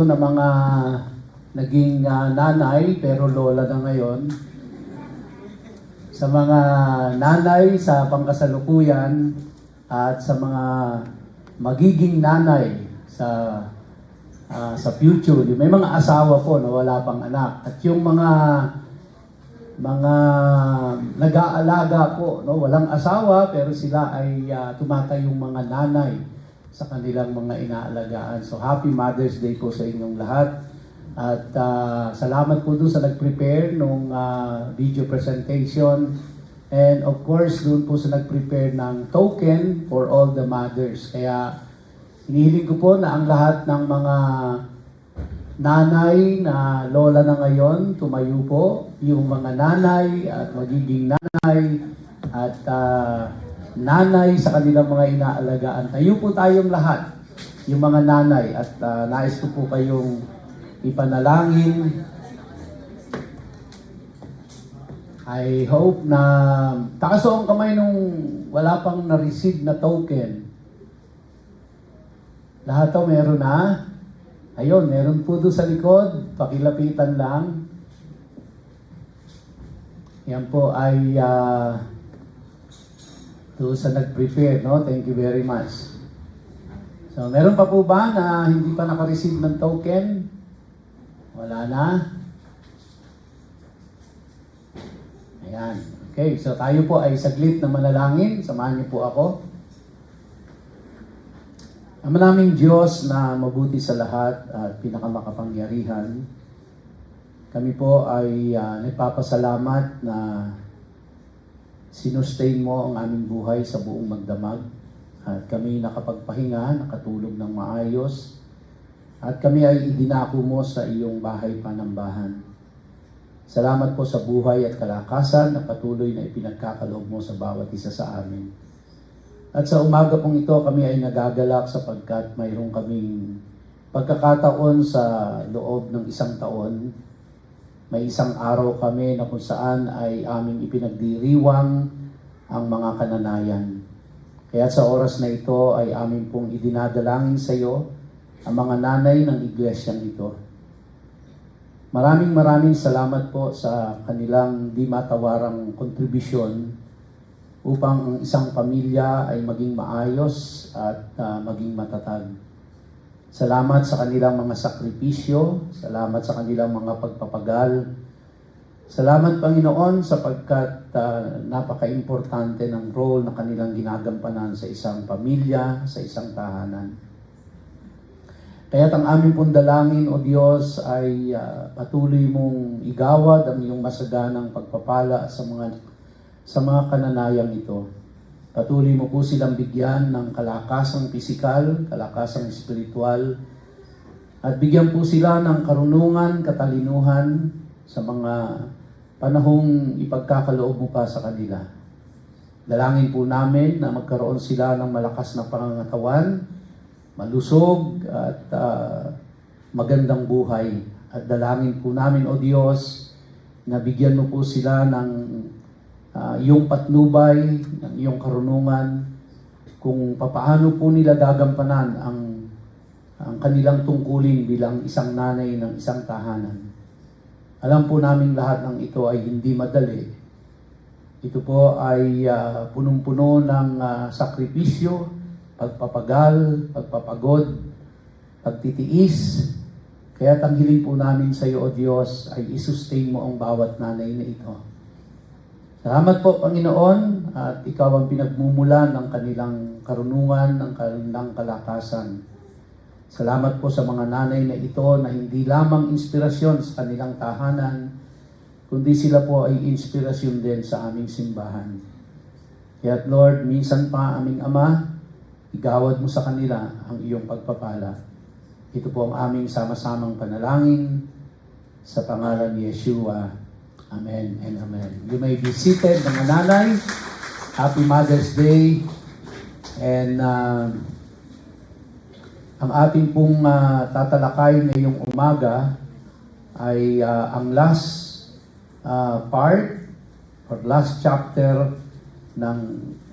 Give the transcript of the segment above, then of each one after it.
na mga naging nanay pero lola na ngayon, sa mga nanay sa pangkasalukuyan at sa mga magiging nanay sa future. May mga asawa po na wala pang anak at yung mga nag-aalaga po, no, walang asawa pero sila ay tumatayong mga nanay sa kanilang mga inaalagaan. So happy Mother's Day po sa inyong lahat. At salamat po doon sa nag-prepare nung video presentation. And of course, doon po sa nag-prepare ng token for all the mothers. Kaya hinihiling ko po na ang lahat ng mga nanay na lola na ngayon, tumayo po. Yung mga nanay at magiging nanay at nanay sa kanilang mga inaalagaan. Tayo po tayong lahat, yung mga nanay, at nais ko po kayong ipanalangin. I hope na taaso ang kamay nung wala pang na-receive na token. Lahat to meron na. Ayun, meron po doon sa likod. Pakilapitan lang. Yan po ay doon sa nag-prepare, no? Thank you very much. So, meron pa po ba na hindi pa naka-receive ng token? Wala na? Ayan. Okay, so tayo po ay saglit na manalangin. Samahan niyo po ako. Ama naming Diyos na mabuti sa lahat at pinakamakapangyarihan, kami po ay nagpapasalamat na sinustain mo ang aming buhay sa buong magdamag. At kami nakapagpahinga, nakatulog ng maayos. At kami ay idinako mo sa iyong bahay panambahan. Salamat po sa buhay at kalakasan na patuloy na ipinagkakaloob mo sa bawat isa sa amin. At sa umaga pong ito, kami ay nagagalak sapagkat mayroon kaming pagkakataon sa loob ng isang taon. May isang araw kami na kung saan ay aming ipinagdiriwang ang mga kananayan. Kaya sa oras na ito ay amin pong idinadalangin sa iyo ang mga nanay ng iglesyang ito. Maraming salamat po sa kanilang di matawarang kontribusyon upang ang isang pamilya ay maging maayos at maging matatag. Salamat sa kanilang mga sakripisyo, salamat sa kanilang mga pagpapagal. Salamat Panginoon sapagkat napaka-importante ng role na kanilang ginagampanan sa isang pamilya, sa isang tahanan. Kaya't ang aming pong dalangin, O Diyos, ay patuloy mong igawad ang iyong masaganang pagpapala sa mga kananayang ito. Patuloy mo po silang bigyan ng kalakasang pisikal, kalakasang espiritual, at bigyan po sila ng karunungan, katalinuhan sa mga panahong ipagkakaloob mo pa sa kanila. Dalangin po namin na magkaroon sila ng malakas na pangangatawan, malusog at magandang buhay. At dalangin po namin, O Diyos, na bigyan mo po sila ng iyong patnubay, ng iyong karunungan, kung papaano po nila gagampanan ang kanilang tungkulin bilang isang nanay ng isang tahanan. Alam po namin lahat ng ito ay hindi madali. Ito po ay punong-puno ng sakripisyo, pagpapagal, pagpapagod, pagtitiis. Kaya ang hiling po namin sa iyo, O Diyos, ay isustain mo ang bawat nanay na ito. Salamat po, Panginoon, at ikaw ang pinagmumulan ng kanilang karunungan, ng kanilang kalakasan. Salamat po sa mga nanay na ito na hindi lamang inspirasyon sa kanilang tahanan, kundi sila po ay inspirasyon din sa aming simbahan. Kaya Lord, minsan pa aming Ama, igawad mo sa kanila ang iyong pagpapala. Ito po ang aming sama-samang panalangin sa pangalan ni Yeshua. Amen and amen. You may be seated, mga nanay. Happy Mother's Day. And ang ating pong tatalakay ngayong umaga ay ang last part or last chapter ng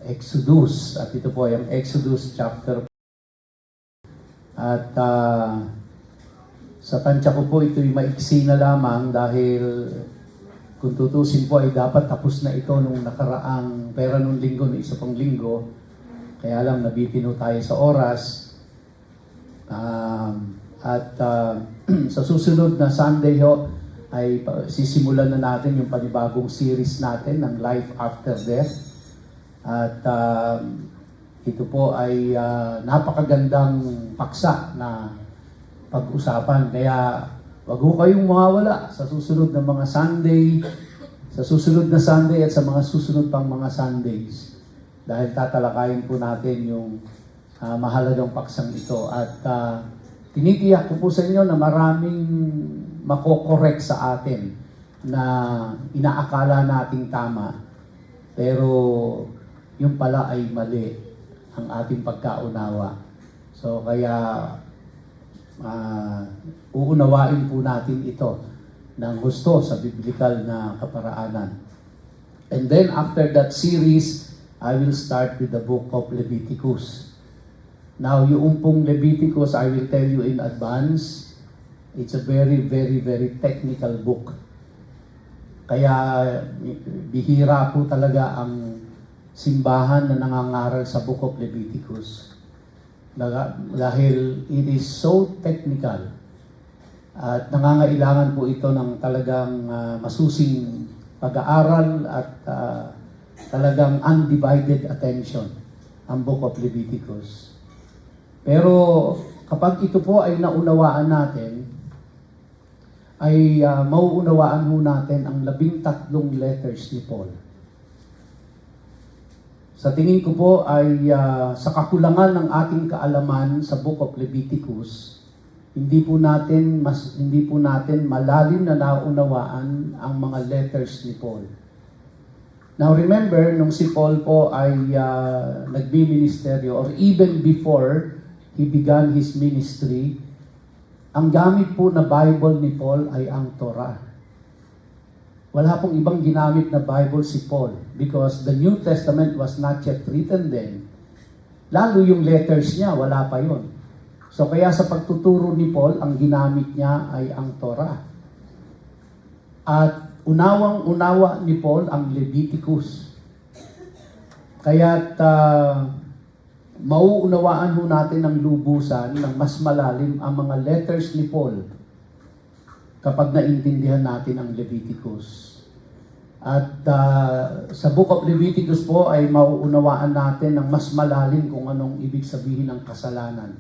Exodus. At ito po ay ang Exodus chapter. At Sa tansya ko po, ito'y maiksi na lamang dahil kung tutusin po ay dapat tapos na ito nung nakaraang pera nung linggo, no isa pang linggo. Kaya lang nabitino tayo sa oras. Sa susunod na Sunday ho, ay sisimulan na natin yung panibagong series natin ng Life After Death. At ito po ay napakagandang paksa na pag-usapan. Kaya wag ho kayong mawawala sa susunod na mga Sunday, sa susunod na Sunday at sa mga susunod pang mga Sundays. Dahil tatalakayin po natin yung mahalagang paksang ito. At tinitiyak ko po sa inyo na maraming makokorek sa atin na inaakala nating tama. Pero yung pala ay mali ang ating pagkaunawa. So kaya uunawain po natin ito ng gusto sa biblical na kaparaanan. And then after that series, I will start with the book of Leviticus. Now, yung pong Leviticus, I will tell you in advance, it's a very, very, very technical book. Kaya bihira po talaga ang simbahan na nangangaral sa book of Leviticus. Dahil it is so technical at nangangailangan po ito ng talagang masusing pag-aaral at talagang undivided attention ang book of Leviticus. Pero kapag ito po ay naunawaan natin, ay mauunawaan ho natin ang 13 letters ni Paul. Sa tingin ko po ay sa kakulangan ng ating kaalaman sa book of Leviticus, hindi po natin malalim na naunawaan ang mga letters ni Paul. Now remember, nung si Paul po ay nagbi-ministeryo or even before he began his ministry, ang gamit po na Bible ni Paul ay ang Torah. Wala pong ibang ginamit na Bible si Paul because the New Testament was not yet written then. Lalo yung letters niya, wala pa yon. So kaya sa pagtuturo ni Paul, ang ginamit niya ay ang Torah. At unawang-unawa ni Paul ang Leviticus. Kaya't mauunawaan ho natin ng lubusan ng mas malalim ang mga letters ni Paul kapag naintindihan natin ang Leviticus. At sa book of Leviticus po ay mauunawaan natin ng mas malalim kung anong ibig sabihin ng kasalanan.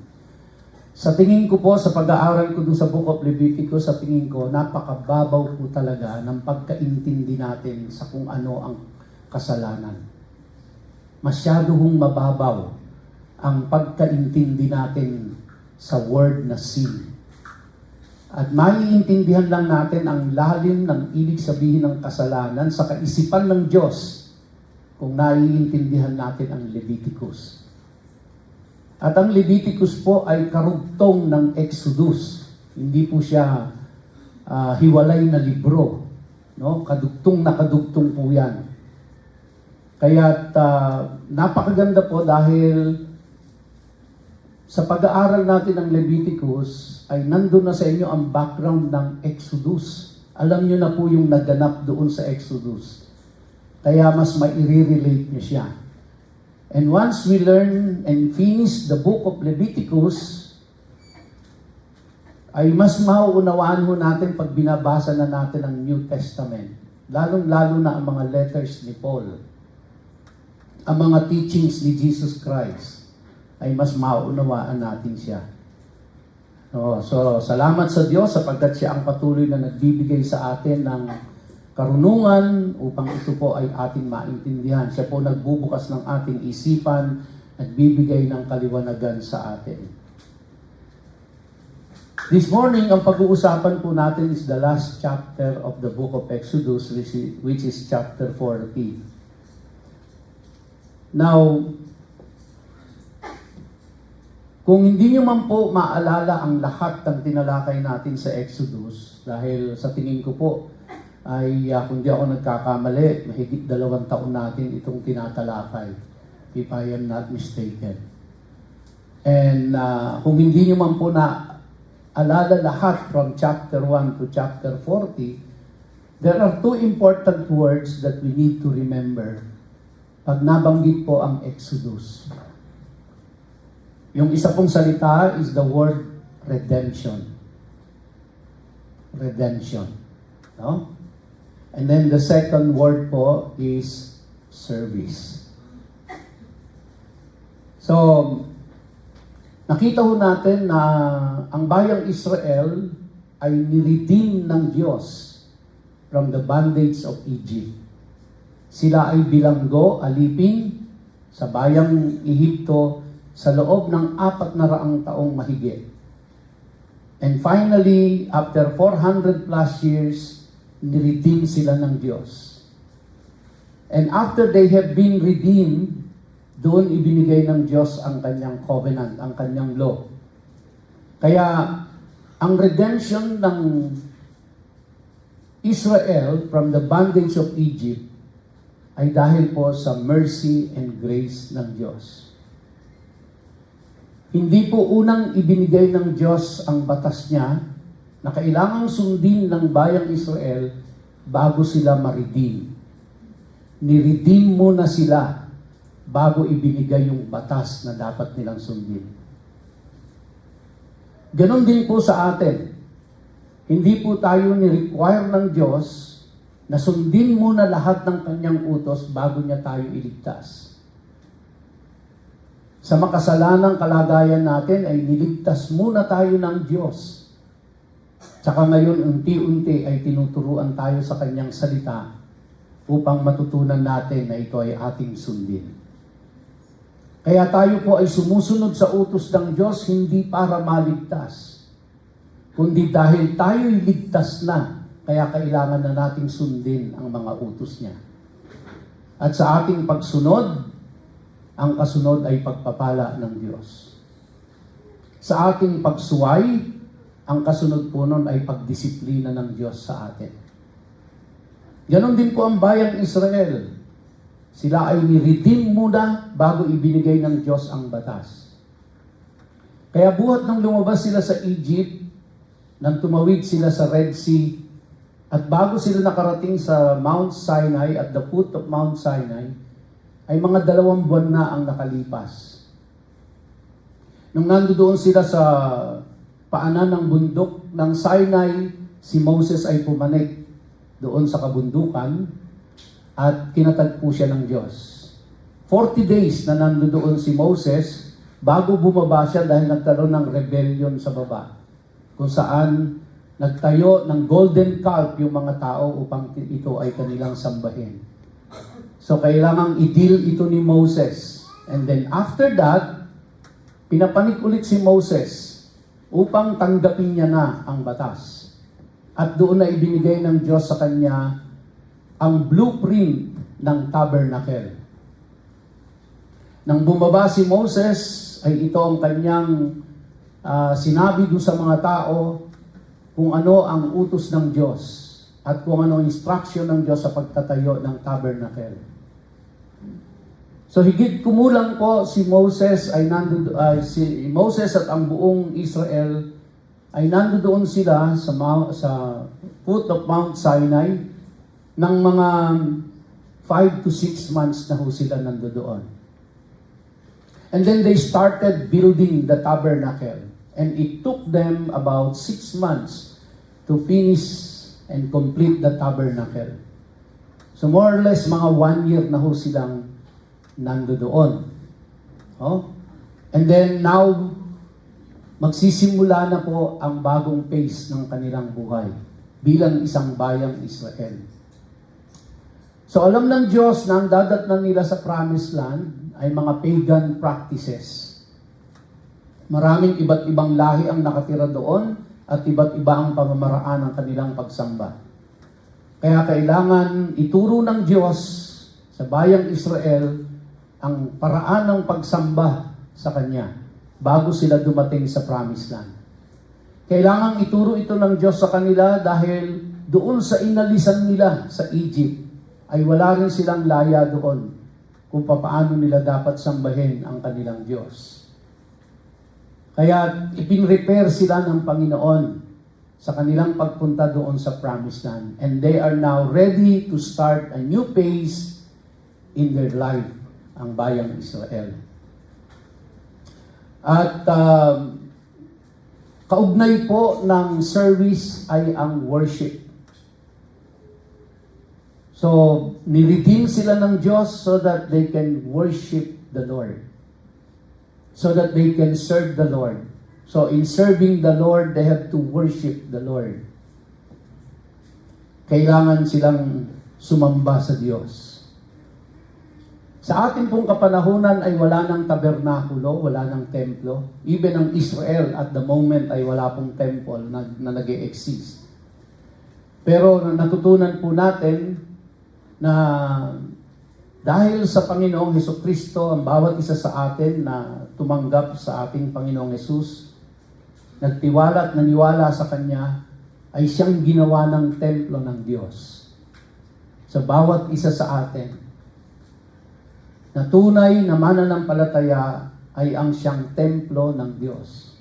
Sa tingin ko po, sa pag-aaral ko dun sa book of Leviticus, sa tingin ko, napakababaw po talaga ng pagkaintindi natin sa kung ano ang kasalanan. Masyado hong mababaw ang pagkaintindi natin sa word na sin. At maiintindihan lang natin ang lalim ng ibig sabihin ng kasalanan sa kaisipan ng Diyos kung naiintindihan natin ang Leviticus. At ang Leviticus po ay karugtong ng Exodus. Hindi po siya hiwalay na libro. No? Kadugtong na kadugtong po yan. Kaya napakaganda po dahil sa pag-aaral natin ng Leviticus ay nandun na sa inyo ang background ng Exodus. Alam nyo na po yung naganap doon sa Exodus. Kaya mas maire-relate nyo siya. And once we learn and finish the book of Leviticus, ay mas mauunawaan ho natin pag binabasa na natin ang New Testament. Lalong-lalo na ang mga letters ni Paul. Ang mga teachings ni Jesus Christ ay mas mauunawaan natin siya. So, salamat sa Diyos sapagkat siya ang patuloy na nagbibigay sa atin ng karunungan upang ito po ay ating maintindihan. Siya po nagbubukas ng ating isipan, nagbibigay ng kaliwanagan sa atin. This morning, ang pag-uusapan po natin is the last chapter of the book of Exodus, which is chapter 40. Now, kung hindi nyo man po maalala ang lahat ng tinalakay natin sa Exodus, dahil sa tingin ko po, ay kung di ako nagkakamali, mahigit 2 taon natin itong tinatalakay, if I am not mistaken. And kung hindi nyo man po na alala lahat from chapter 1 to chapter 40, there are two important words that we need to remember pag nabanggit po ang Exodus. Yung isa pong salita is the word redemption. Redemption. No? And then the second word po is service. So, nakita ho natin na ang bayang Israel ay niredeem ng Diyos from the bondage of Egypt. Sila ay bilanggo, alipin sa bayang Ehipto sa loob ng 400 taong mahigit. And finally, after 400 plus years, niredeem sila ng Diyos. And after they have been redeemed, doon ibinigay ng Diyos ang kanyang covenant, ang kanyang law. Kaya, ang redemption ng Israel from the bondage of Egypt ay dahil po sa mercy and grace ng Diyos. Hindi po unang ibinigay ng Diyos ang batas niya na kailangang sundin ng bayang Israel bago sila ma-redeem. Ni-redeem muna sila bago ibinigay yung batas na dapat nilang sundin. Ganon din po sa atin. Hindi po tayo ni-require ng Diyos na sundin muna lahat ng kanyang utos bago niya tayo iligtas. Sa makasalanang kalagayan natin ay niligtas muna tayo ng Diyos. Tsaka ngayon, unti-unti ay tinuturuan tayo sa kanyang salita upang matutunan natin na ito ay ating sundin. Kaya tayo po ay sumusunod sa utos ng Diyos hindi para maligtas, kundi dahil tayo'y ligtas na, kaya kailangan na nating sundin ang mga utos niya. At sa ating pagsunod, ang kasunod ay pagpapala ng Diyos. Sa ating pagsuway, ang kasunod po nun ay pagdisiplina ng Diyos sa atin. Ganon din po ang bayang Israel. Sila ay ni-redeem muna bago ibinigay ng Diyos ang batas. Kaya buhat nang lumabas sila sa Egypt, nang tumawid sila sa Red Sea, at bago sila nakarating sa Mount Sinai, at the foot of Mount Sinai, ay mga 2 buwan na ang nakalipas. Nung nandoon sila sa paanan ng bundok ng Sinai, si Moses ay pumanik doon sa kabundukan at kinatagpo siya ng Diyos. 40 days na nandoon si Moses bago bumaba siya dahil nagkaroon ng rebellion sa baba, kung saan nagtayo ng golden calf yung mga tao upang ito ay kanilang sambahin. So, kailangang i-deal ito ni Moses. And then, after that, pinapanik ulit si Moses upang tanggapin niya na ang batas. At doon na ibinigay ng Diyos sa kanya ang blueprint ng tabernacle. Nang bumaba si Moses, ay ito ang kanyang sinabi doon sa mga tao kung ano ang utos ng Diyos at kung ano ang instruction ng Diyos sa pagtatayo ng tabernacle. So higit kumulang po si Moses si Moses at ang buong Israel ay nandoon sila sa foot of Mount Sinai ng mga 5 to 6 months na ho sila nandoon. And then they started building the tabernacle, and it took them about 6 months to finish and complete the tabernacle. So more or less mga 1 year na ho silang nandoon. Oh? And then now, magsisimula na po ang bagong phase ng kanilang buhay bilang isang bayang Israel. So alam ng Diyos na ang dadatnan nila sa Promised Land ay mga pagan practices. Maraming iba't ibang lahi ang nakatira doon at iba't iba ang pamamaraan ng kanilang pagsamba. Kaya kailangan ituro ng Diyos sa bayang Israel ang paraan ng pagsamba sa Kanya bago sila dumating sa Promised Land. Kailangan ituro ito ng Diyos sa kanila dahil doon sa inalisan nila sa Egypt ay wala rin silang laya doon kung paano nila dapat sambahin ang kanilang Diyos. Kaya ipinrepair sila ng Panginoon sa kanilang pagpunta doon sa Promised Land. And they are now ready to start a new phase in their life, ang bayang Israel. At kaugnay po ng service ay ang worship. So, niredeem sila ng Diyos so that they can worship the Lord. So that they can serve the Lord. So, in serving the Lord, they have to worship the Lord. Kailangan silang sumamba sa Diyos. Sa ating pong kapanahunan ay wala ng tabernakulo, wala ng templo. Even ang Israel at the moment ay wala pong temple na nag-e-exist. Pero natutunan po natin na dahil sa Panginoong Hesukristo, ang bawat isa sa atin na tumanggap sa ating Panginoong Hesus, nagtiwala at naniwala sa Kanya, ay siyang ginawa ng templo ng Diyos. Sa bawat isa sa atin, na tunay na mananampalataya ay ang siyang templo ng Diyos.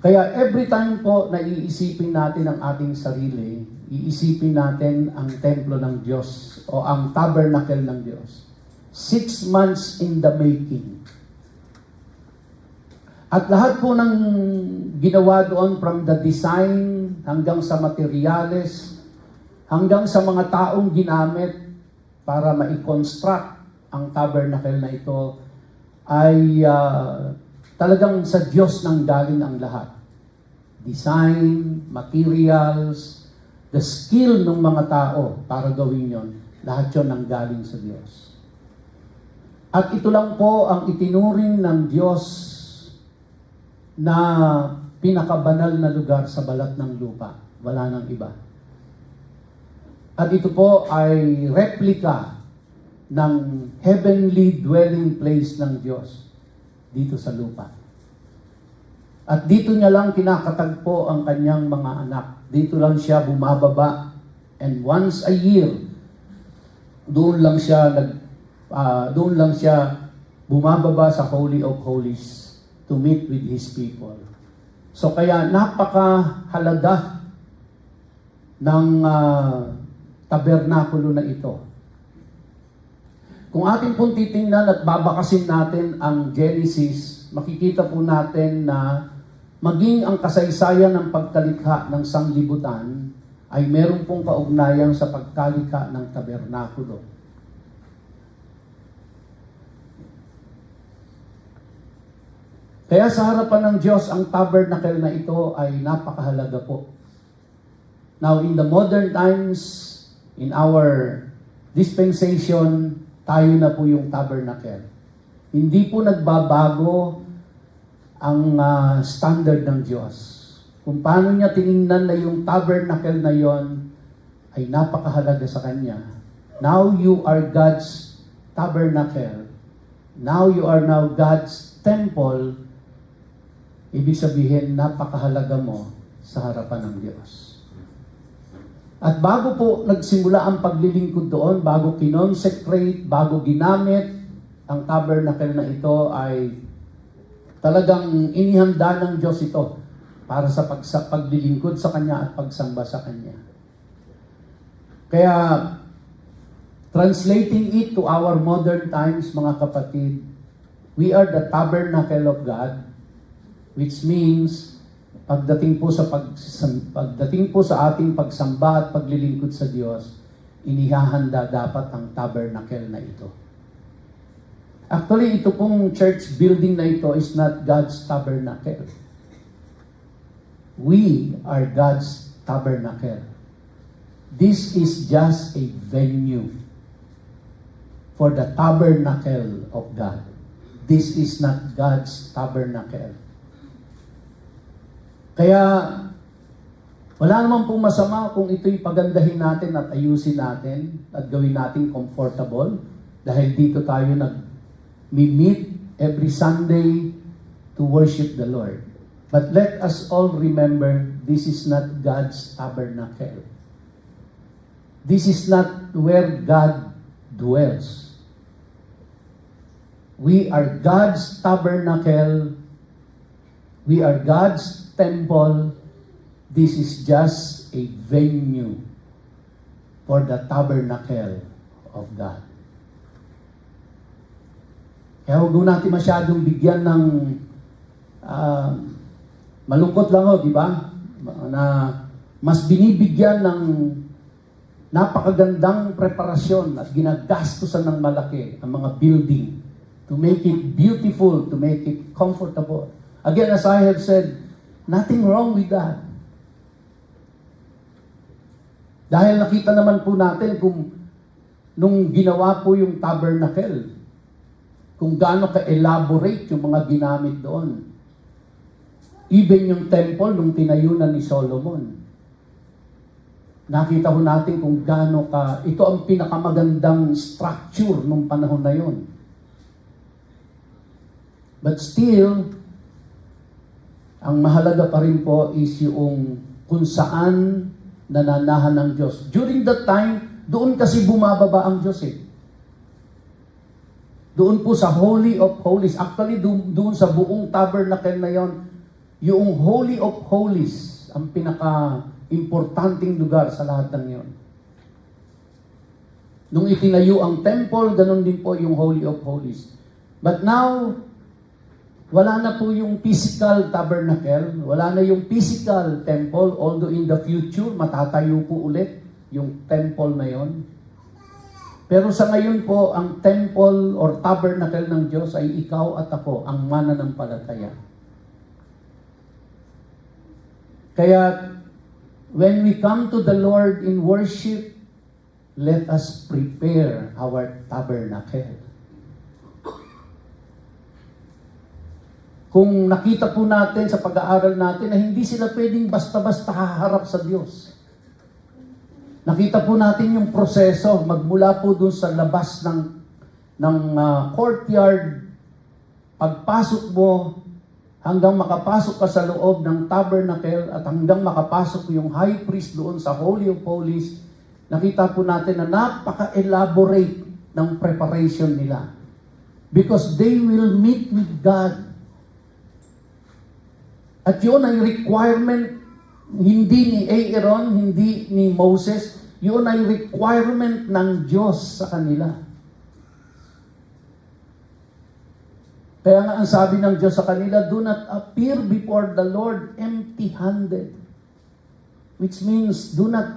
Kaya every time po na iisipin natin ang ating sarili, iisipin natin ang templo ng Diyos o ang tabernacle ng Diyos. 6 months in the making. At lahat po ng ginawa doon from the design hanggang sa materyales, hanggang sa mga taong ginamit para ma-construct ang tabernacle na ito ay talagang sa Diyos nang galing ang lahat. Design, materials, the skill ng mga tao para gawin yon, lahat yon nang galing sa Diyos. At ito lang po ang itinuring ng Diyos na pinakabanal na lugar sa balat ng lupa. Wala nang iba. At ito po ay replika ng heavenly dwelling place ng Diyos dito sa lupa. At dito niya lang kinakatagpo ang kanyang mga anak. Dito lang siya bumababa. And once a year, doon lang siya bumababa sa Holy of Holies to meet with His people. So kaya napakahalaga ng tabernakulo na ito. Kung ating pong titingnan at babakasin natin ang Genesis, makikita po natin na maging ang kasaysayan ng pagkalikha ng sanglibutan ay meron pong kaugnayan sa pagkalikha ng tabernakulo. Kaya sa harapan ng Diyos, ang tabernacle na ito ay napakahalaga po. Now, in the modern times, in our dispensation, tayo na po yung tabernacle. Hindi po nagbabago ang standard ng Diyos. Kung paano niya tiningnan na yung tabernacle na yon ay napakahalaga sa Kanya. Now you are God's tabernacle. Now you are now God's temple. Ibig sabihin, napakahalaga mo sa harapan ng Diyos. At bago po nagsimula ang paglilingkod doon, bago kinonsecrate, bago ginamit, ang tabernacle na ito ay talagang inihanda ng Diyos ito para sa paglilingkod sa Kanya at pagsamba sa Kanya. Kaya, translating it to our modern times, mga kapatid, we are the tabernacle of God, which means, pagdating po sa ating pagsamba at paglilingkod sa Diyos, inihahanda dapat ang tabernacle na ito. Actually, ito pong church building na ito is not God's tabernacle. We are God's tabernacle. This is just a venue for the tabernacle of God. This is not God's tabernacle. Kaya, wala naman pong masama kung ito'y pagandahin natin at ayusin natin at gawin natin comfortable dahil dito tayo nag-meet every Sunday to worship the Lord. But let us all remember, this is not God's tabernacle. This is not where God dwells. We are God's tabernacle We are God's temple. This is just a venue for the tabernacle of God. Kaya huwag natin masyadong bigyan ng malungkot lang di ba? Na mas binibigyan ng napakagandang preparasyon at ginagastusan ng malaki ang mga building to make it beautiful, to make it comfortable. Again, as I have said, nothing wrong with that. Dahil nakita naman po natin kung nung ginawa po yung tabernacle, kung gaano ka-elaborate yung mga ginamit doon. Even yung temple nung tinayunan ni Solomon. Nakita ho natin kung gaano ito ang pinakamagandang structure nung panahon na yon. But still, ang mahalaga pa rin po is yung kung saan nananahan ng Diyos. During that time, doon kasi bumababa ang Diyos Doon po sa Holy of Holies. Actually, doon sa buong tabernacle na yon, yung Holy of Holies, ang pinaka-importanting lugar sa lahat ng yon. Nung itinayo ang temple, ganun din po yung Holy of Holies. But now, wala na po yung physical tabernacle, wala na yung physical temple, although in the future, matatayo po ulit yung temple na yon. Pero sa ngayon po, ang temple or tabernacle ng Diyos ay ikaw at ako, ang mananampalataya. Kaya, when we come to the Lord in worship, let us prepare our tabernacle. Kung nakita po natin sa pag-aaral natin na hindi sila pwedeng basta-basta haharap sa Diyos. Nakita po natin yung proseso, magmula po doon sa labas ng courtyard, pagpasok mo, hanggang makapasok ka sa loob ng tabernacle at hanggang makapasok yung high priest doon sa Holy of Holies, nakita po natin na napaka-elaborate ng preparation nila. Because they will meet with God. At yun ay requirement hindi ni Aaron, hindi ni Moses, yun ay requirement ng Diyos sa kanila. Kaya nga ang sabi ng Diyos sa kanila, do not appear before the Lord empty-handed. Which means, do not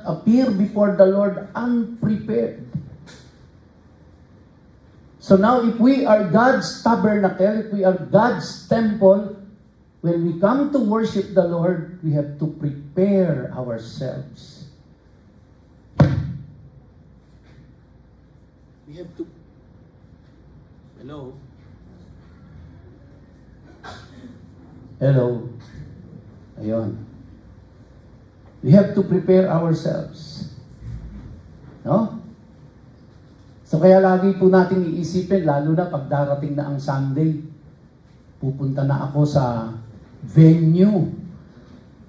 appear before the Lord unprepared. So now, if we are God's tabernacle, if we are God's temple, when we come to worship the Lord, we have to prepare ourselves. We have to... Hello? Hello? Ayun. We have to prepare ourselves. No? So kaya lagi po natin iisipin, lalo na pag darating na ang Sunday, pupunta na ako sa venue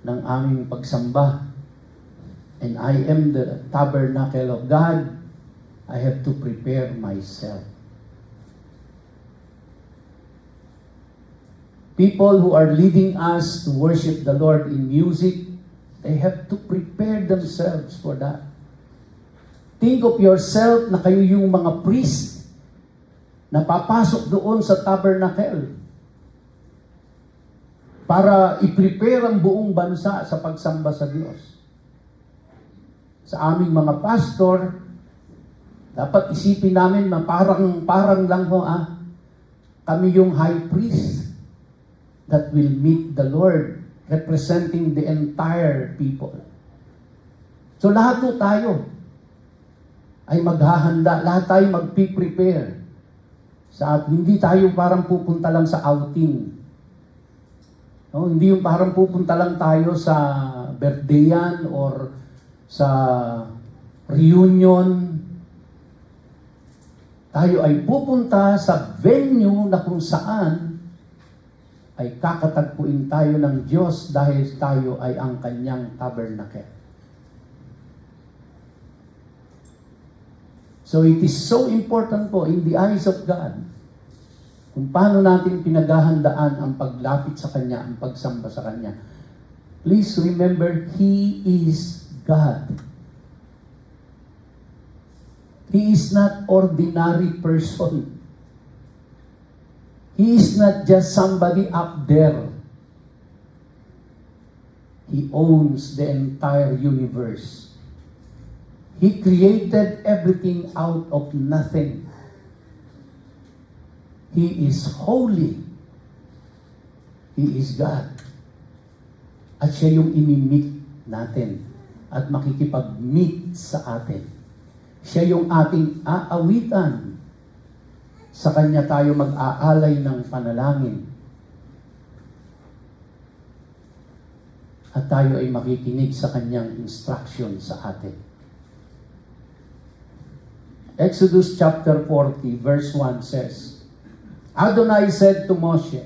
ng aming pagsamba. And I am the tabernacle of God. I have to prepare myself. People who are leading us to worship the Lord in music, they have to prepare themselves for that. Think of yourself na kayo yung mga priest na papasok doon sa tabernacle para i-prepare ang buong bansa sa pagsamba sa Diyos. Sa aming mga pastor, dapat isipin namin na parang lang ho, kami yung high priest that will meet the Lord, representing the entire people. So lahat po tayo ay maghahanda, lahat tayo magpi-prepare. Hindi tayo parang pupunta lang sa outing. No, hindi yung parang pupunta lang tayo sa birthdayan or sa reunion. Tayo ay pupunta sa venue na kung saan ay kakatagpuin tayo ng Diyos dahil tayo ay ang kanyang tabernacle. So it is so important po in the eyes of God kung paano natin pinaghahandaan ang paglapit sa Kanya, ang pagsamba sa Kanya. Please remember, He is God. He is not ordinary person. He is not just somebody up there. He owns the entire universe. He created everything out of nothing. He is holy. He is God. At siya yung imi-meet natin at makikipag-meet sa atin. Siya yung ating aawitan. Sa Kanya tayo mag-aalay ng panalangin. At tayo ay makikinig sa Kanyang instruction sa atin. Exodus chapter 40 verse 1 says, Adonai said to Moshe,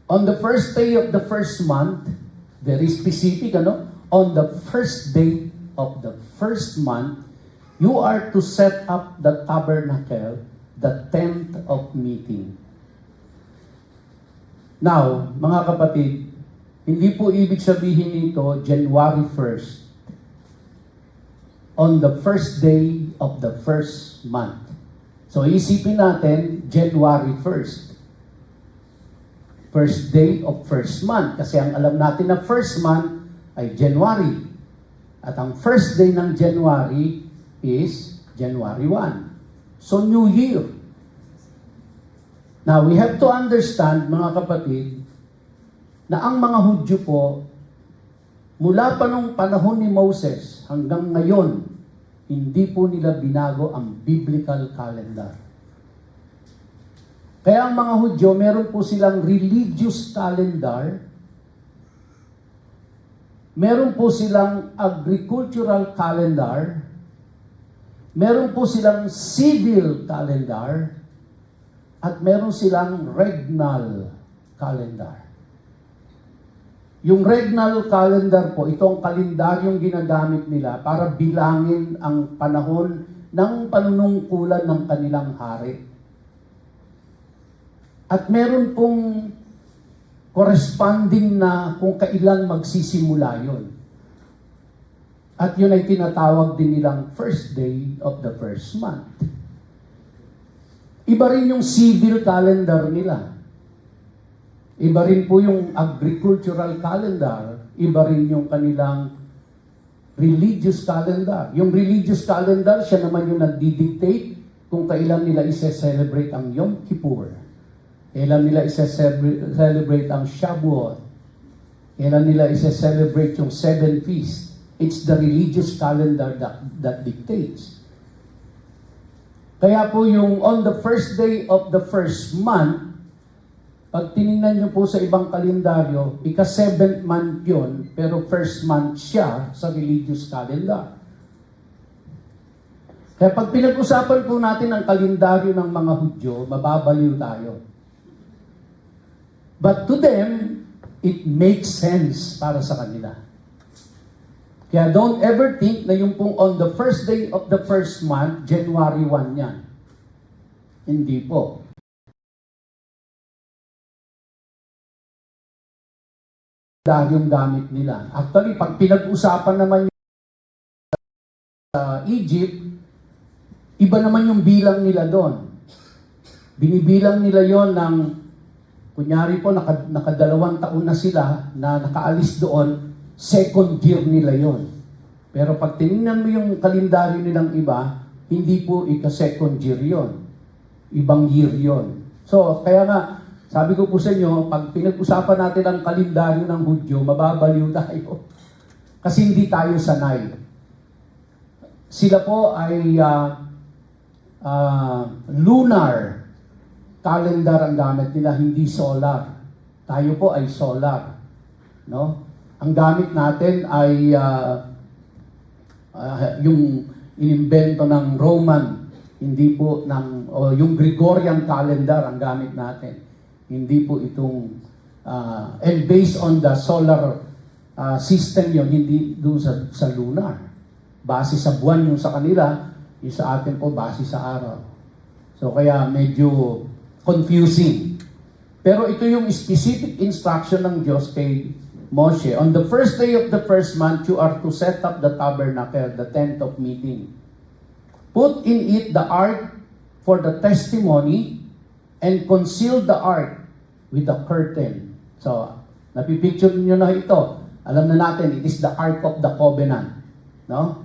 on the first day of the first month, very specific, on the first day of the first month, you are to set up the tabernacle, the tent of meeting. Now, mga kapatid, hindi po ibig sabihin nito January 1st, on the first day of the first month. So, isipin natin, January 1st. First day of first month. Kasi ang alam natin na first month ay January. At ang first day ng January is January 1. So, New Year. Now, we have to understand, mga kapatid, na ang mga Hudyo po, mula pa nung panahon ni Moses hanggang ngayon, hindi po nila binago ang biblical calendar. Kaya ang mga Hudyo, meron po silang religious calendar, meron po silang agricultural calendar, meron po silang civil calendar, at meron silang regnal calendar. Yung regnal calendar po, itong kalendaryong ginagamit nila para bilangin ang panahon ng panunungkulan ng kanilang hari. At meron pong corresponding na kung kailan magsisimula yun. At yun ay tinatawag din nilang first day of the first month. Iba rin yung civil calendar nila. Iba rin po yung agricultural calendar, iba rin yung kanilang religious calendar. Yung religious calendar, siya naman yung nagdi-dictate kung kailan nila isa-celebrate ang Yom Kippur, kailan nila isa-celebrate ang Shavuot, kailan nila isa-celebrate yung seven feasts. It's the religious calendar that dictates. Kaya po yung on the first day of the first month, pag tinignan nyo po sa ibang kalendaryo, ika-7th month yun, pero first month siya sa religious calendar. Kaya pag pinag-usapan po natin ang kalendaryo ng mga Hudyo, mababaliw tayo. But to them, it makes sense para sa kanila. Kaya don't ever think na yung pong on the first day of the first month, January 1 yan. Hindi po. Yung gamit nila. Actually, pag pinag-usapan naman yung sa Egypt, iba naman yung bilang nila doon. Binibilang nila yon ng, kunyari po, nakadalawang taon na sila na nakaalis doon, second year nila yon. Pero pag tinignan mo yung kalendaryo nilang iba, hindi po ika-second year yon. Ibang year yon. So, kaya nga, sabi ko po sa inyo, pag pinag-usapan natin ang kalendaryo ng Hudyo, mababaliw tayo. Kasi hindi tayo sanay. Sila po ay lunar calendar ang gamit nila, hindi solar. Tayo po ay solar. No? Ang gamit natin ay yung inimbento ng Roman, hindi po yung Gregorian calendar ang gamit natin. Hindi po itong, and based on the solar system yun, hindi doon sa lunar. Base sa buwan yung sa kanila, yung sa atin po, base sa araw. So, So kaya medyo confusing. Pero ito yung specific instruction ng Diyos kay Moshe. On the first day of the first month, you are to set up the tabernacle, the tent of meeting. Put in it the ark for the testimony and conceal the ark with a curtain. So, napipicture nyo na ito. Alam na natin, it is the ark of the covenant. No?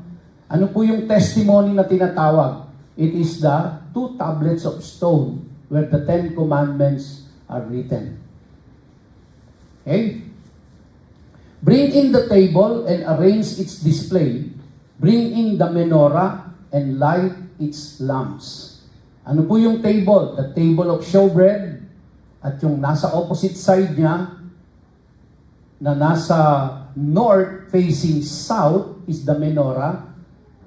Ano po yung testimony na tinatawag? It is the 2 tablets of stone where the 10 commandments are written. Okay? Bring in the table and arrange its display. Bring in the menorah and light its lamps. Ano po yung table? The table of showbread. At yung nasa opposite side niya, na nasa north facing south is the menorah.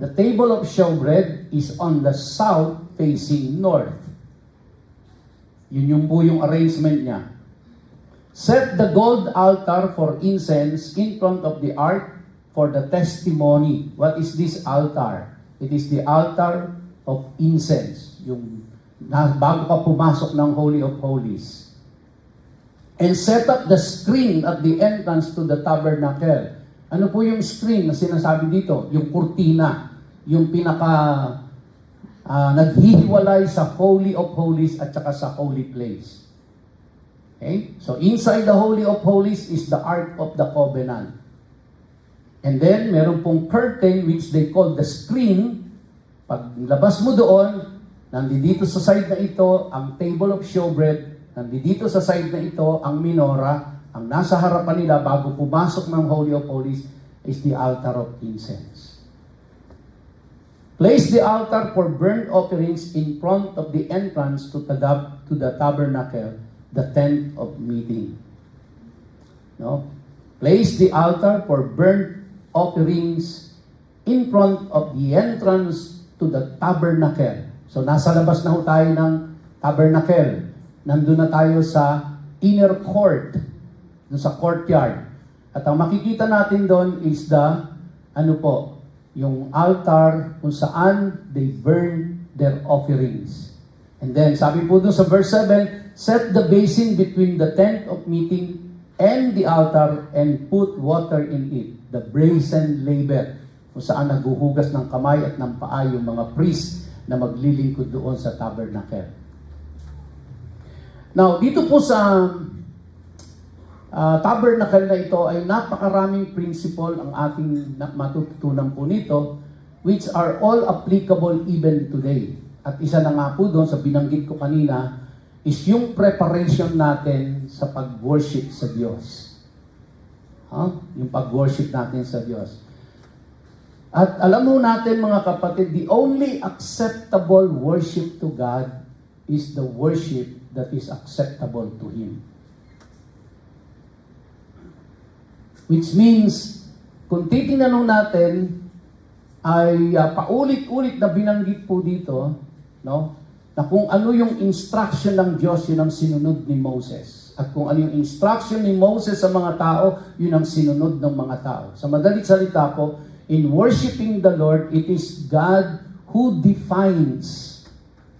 The table of showbread is on the south facing north. Yun yung po yung arrangement niya. Set the gold altar for incense in front of the ark for the testimony. What is this altar? It is the altar of incense. Yung bago ka pumasok ng Holy of Holies. And set up the screen at the entrance to the tabernacle. Ano po yung screen na sinasabi dito? Yung kurtina. Yung pinaka naghihiwalay sa Holy of Holies at saka sa Holy Place. Okay? So inside the Holy of Holies is the Ark of the Covenant. And then, meron pong curtain which they call the screen. Pag labas mo doon, nandito sa side na ito, ang table of showbread. Nandito sa side na ito, ang menorah. Ang nasa harapan nila bago pumasok ng Holy of Holies is the altar of incense. Place the altar for burnt offerings in front of the entrance to the tabernacle, the tent of meeting. No? Place the altar for burnt offerings in front of the entrance to the tabernacle. So nasa labas na ho tayo ng tabernacle. Nandun na tayo sa inner court, dun sa courtyard. At ang makikita natin doon is yung altar kung saan they burn their offerings. And then, sabi po doon sa verse 7, set the basin between the tent of meeting and the altar and put water in it, the brazen laver, kung saan naghuhugas ng kamay at ng paa yung mga priest na maglilingkod doon sa tabernacle. Now, dito po sa tabernacle na ito ay napakaraming principle ang ating matututunan po nito, which are all applicable even today. At isa na nga po doon sa binanggit ko kanina is yung preparation natin sa pag-worship sa Diyos. Yung pag-worship natin sa Diyos. At alam mo natin mga kapatid, the only acceptable worship to God is the worship that is acceptable to Him. Which means, kung titingnan natin, ay paulit-ulit na binanggit po dito, no, na kung ano yung instruction ng Diyos, yun ang sinunod ni Moses. At kung ano yung instruction ni Moses sa mga tao, yun ang sinunod ng mga tao. Sa madalit salita po, in worshiping the Lord, it is God who defines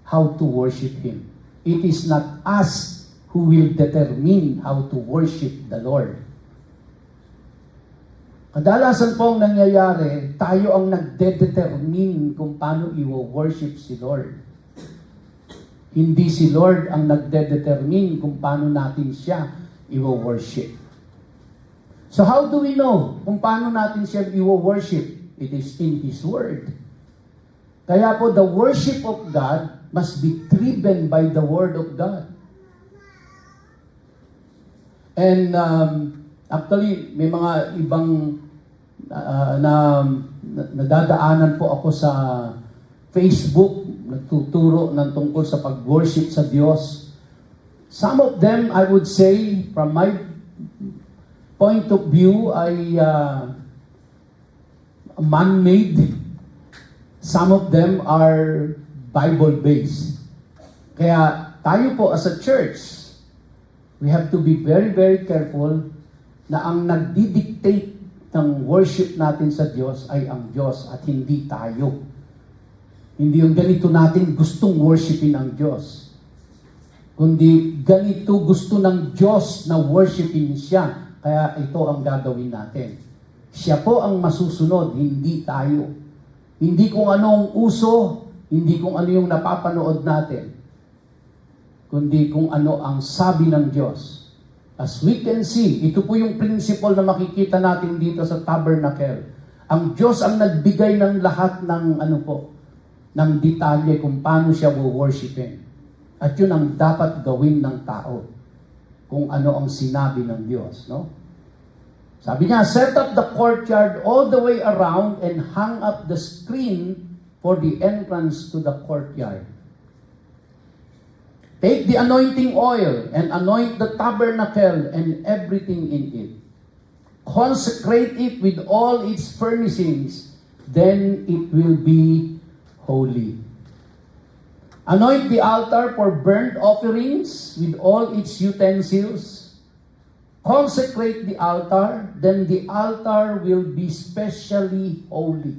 how to worship Him. It is not us who will determine how to worship the Lord. Kadalasan po ang nangyayari, tayo ang nagde-determine kung paano i-worship si Lord. Hindi si Lord ang nagde-determine kung paano natin siya i-worship. So how do we know kung paano natin siya i-worship? It is in His Word. Kaya po, the worship of God must be driven by the Word of God. And actually, may mga ibang nadadaanan po ako sa Facebook, nagtuturo ng tungkol sa pag-worship sa Diyos. Some of them, I would say, from my point of view, ay man-made. Some of them are Bible-based. Kaya tayo po as a church, we have to be very, very careful na ang nagdi-dictate ng worship natin sa Diyos ay ang Diyos at hindi tayo. Hindi yung ganito natin gustong worshipin ang Diyos. Kundi ganito gusto ng Diyos na worshipin siya. Kaya ito ang gagawin natin. Siya po ang masusunod, hindi tayo. Hindi kung ano ang uso, hindi kung ano yung napapanood natin, kundi kung ano ang sabi ng Diyos. As we can see, ito po yung principle na makikita natin dito sa tabernacle. Ang Diyos ang nagbigay ng lahat ng ng detalye kung paano siya worshipin. At yun ang dapat gawin ng tao. Kung ano ang sinabi ng Diyos, no? Sabi niya, set up the courtyard all the way around and hang up the screen for the entrance to the courtyard. Take the anointing oil and anoint the tabernacle and everything in it. Consecrate it with all its furnishings, then it will be holy. Anoint the altar for burnt offerings with all its utensils. Consecrate the altar, then the altar will be specially holy.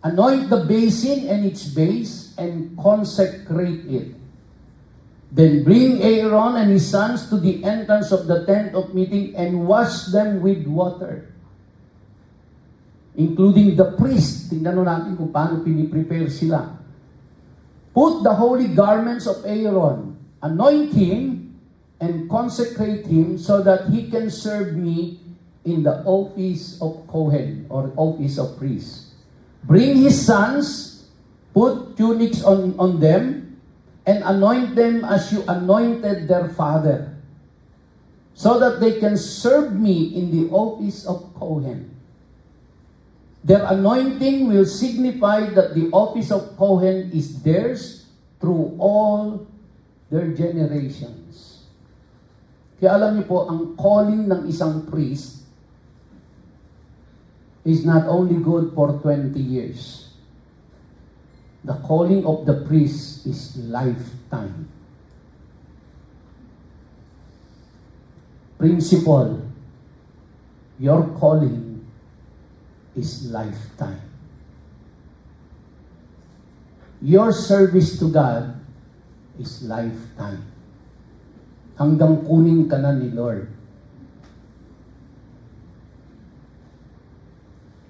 Anoint the basin and its base and consecrate it. Then bring Aaron and his sons to the entrance of the tent of meeting and wash them with water. Including the priest. Tingnan natin kung paano piniprepare sila. Put the holy garments of Aaron, anoint him, and consecrate him so that he can serve me in the office of Kohen or office of priest. Bring his sons, put tunics on them, and anoint them as you anointed their father, so that they can serve me in the office of Kohen. Their anointing will signify that the office of Kohen is theirs through all their generations. Kaya alam niyo po, ang calling ng isang priest is not only good for 20 years. The calling of the priest is lifetime. Principle, your calling is lifetime. Your service to God is lifetime. Hanggang kunin ka na ni Lord.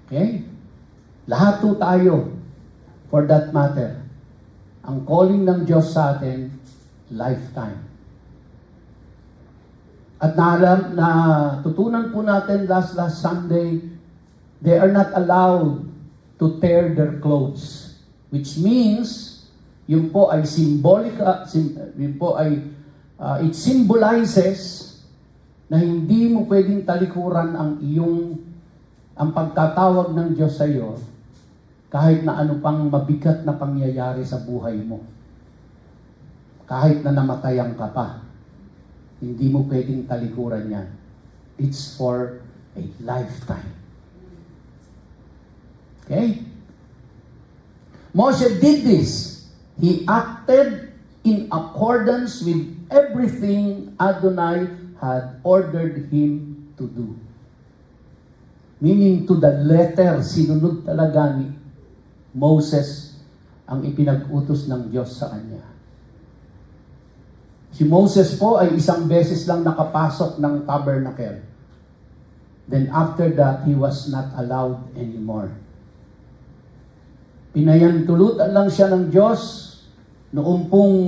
Okay? Lahat po tayo, for that matter, ang calling ng Diyos sa atin, lifetime. At natutunan po natin last Sunday, they are not allowed to tear their clothes. Which means, yun po ay it symbolizes na hindi mo pwedeng talikuran ang pagtatawag ng Diyos sa iyo kahit na ano pang mabigat na pangyayari sa buhay mo. Kahit na namatayan ka pa, hindi mo pwedeng talikuran yan. It's for a lifetime. Okay? Moshe did this. He acted in accordance with everything Adonai had ordered him to do. Meaning to the letter, sinunod talaga ni Moses ang ipinag-utos ng Diyos sa kanya. Si Moses po ay isang beses lang nakapasok ng tabernacle. Then after that, he was not allowed anymore. Pinayantulutan lang siya ng Diyos noong pong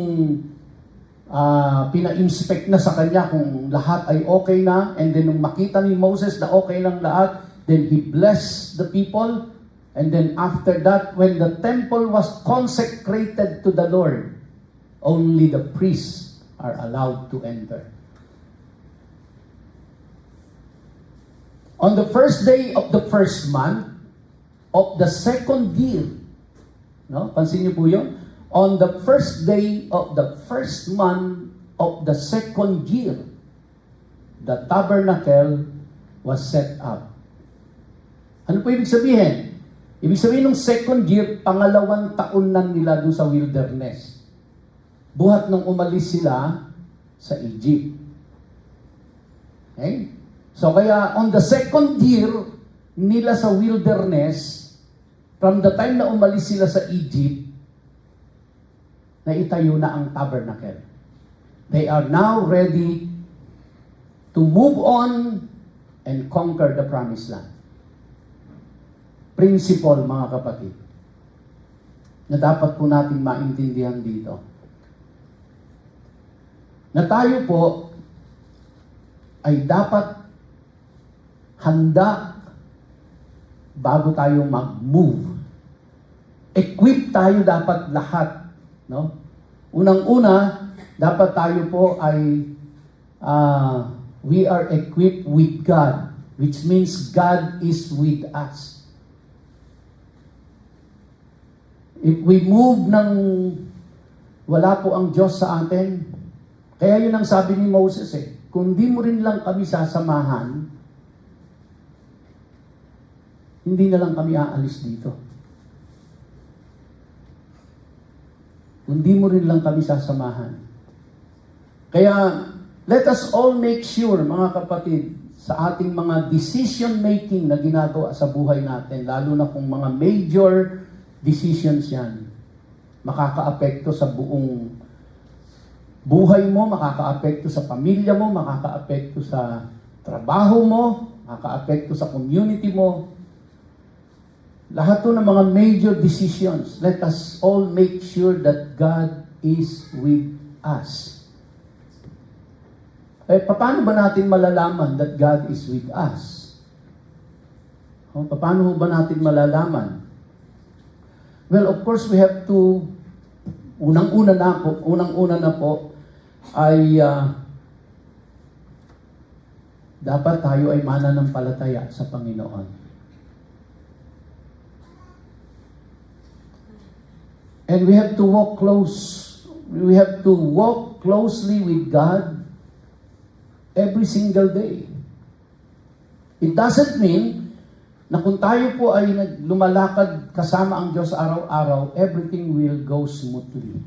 pina-inspect na sa kanya kung lahat ay okay na, and then nung makita ni Moses na okay lang lahat, then he blessed the people, and then after that, when the temple was consecrated to the Lord, only the priests are allowed to enter. On the first day of the first month of the second year, no? Pansin niyo po yun? On the first day of the first month of the second year, the tabernacle was set up. Ano po ibig sabihin? Ibig sabihin ng second year, pangalawang taon na nila doon sa wilderness. Buhat nung umalis sila sa Egypt. Okay? So kaya on the second year nila sa wilderness, From the time na umalis sila sa Egypt, na itayo na ang tabernacle. They are now ready to move on and conquer the promised land. Principle, mga kapatid, na dapat po natin maintindihan dito. Na tayo po ay dapat handa bago tayo mag-move. Equip tayo dapat lahat. No? Unang-una, dapat tayo po ay we are equipped with God, which means God is with us. If we move ng wala po ang Diyos sa atin, kaya yun ang sabi ni Moses kung di mo rin lang kami sasamahan, hindi na lang kami aalis dito. Kung di mo rin lang kami sasamahan. Kaya, let us all make sure, mga kapatid, sa ating mga decision making na ginagawa sa buhay natin, lalo na kung mga major decisions yan, makakaapekto sa buong buhay mo, makakaapekto sa pamilya mo, makakaapekto sa trabaho mo, makakaapekto sa community mo. Lahat to ng mga major decisions, let us all make sure that God is with us. Paano ba natin malalaman that God is with us? Paano ba natin malalaman? Well, of course, we have to, unang-una na po, ay dapat tayo ay mananampalataya sa Panginoon. And we have to walk closely with God every single day. It doesn't mean na kung tayo po ay lumalakad kasama ang Diyos araw-araw, everything will go smoothly.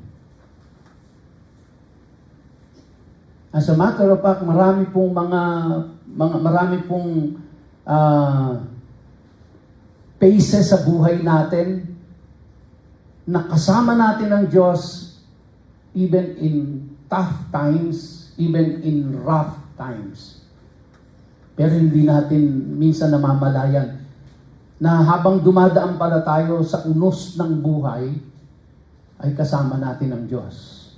As a matter of fact, marami pong phases sa buhay natin na kasama natin ang Diyos even in tough times, even in rough times. Pero hindi natin minsan namamalayan na habang dumadaan pala tayo sa unos ng buhay, ay kasama natin ang Diyos.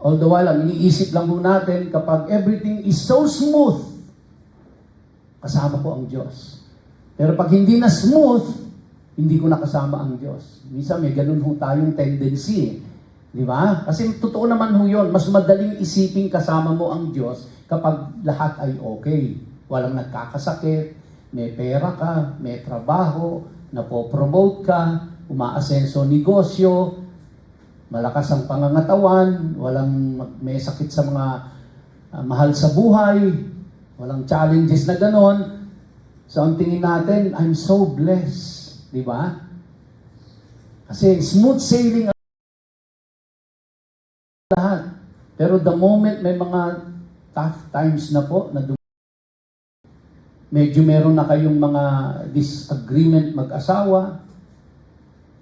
All the while, ang iniisip lang po natin, kapag everything is so smooth, kasama ko ang Diyos. Pero pag hindi na smooth, hindi ko nakasama ang Diyos. Minsan may ganun ho tayong tendency. Di ba? Kasi totoo naman ho yun. Mas madaling isipin kasama mo ang Diyos kapag lahat ay okay. Walang nagkakasakit, may pera ka, may trabaho, napopromote ka, umaasenso negosyo, malakas ang pangangatawan, may sakit sa mga mahal sa buhay, walang challenges na ganon. So ang tingin natin, I'm so blessed. Di ba? Kasi smooth sailing ang lahat. Pero the moment may mga tough times na po, medyo meron na kayong mga disagreement mag-asawa,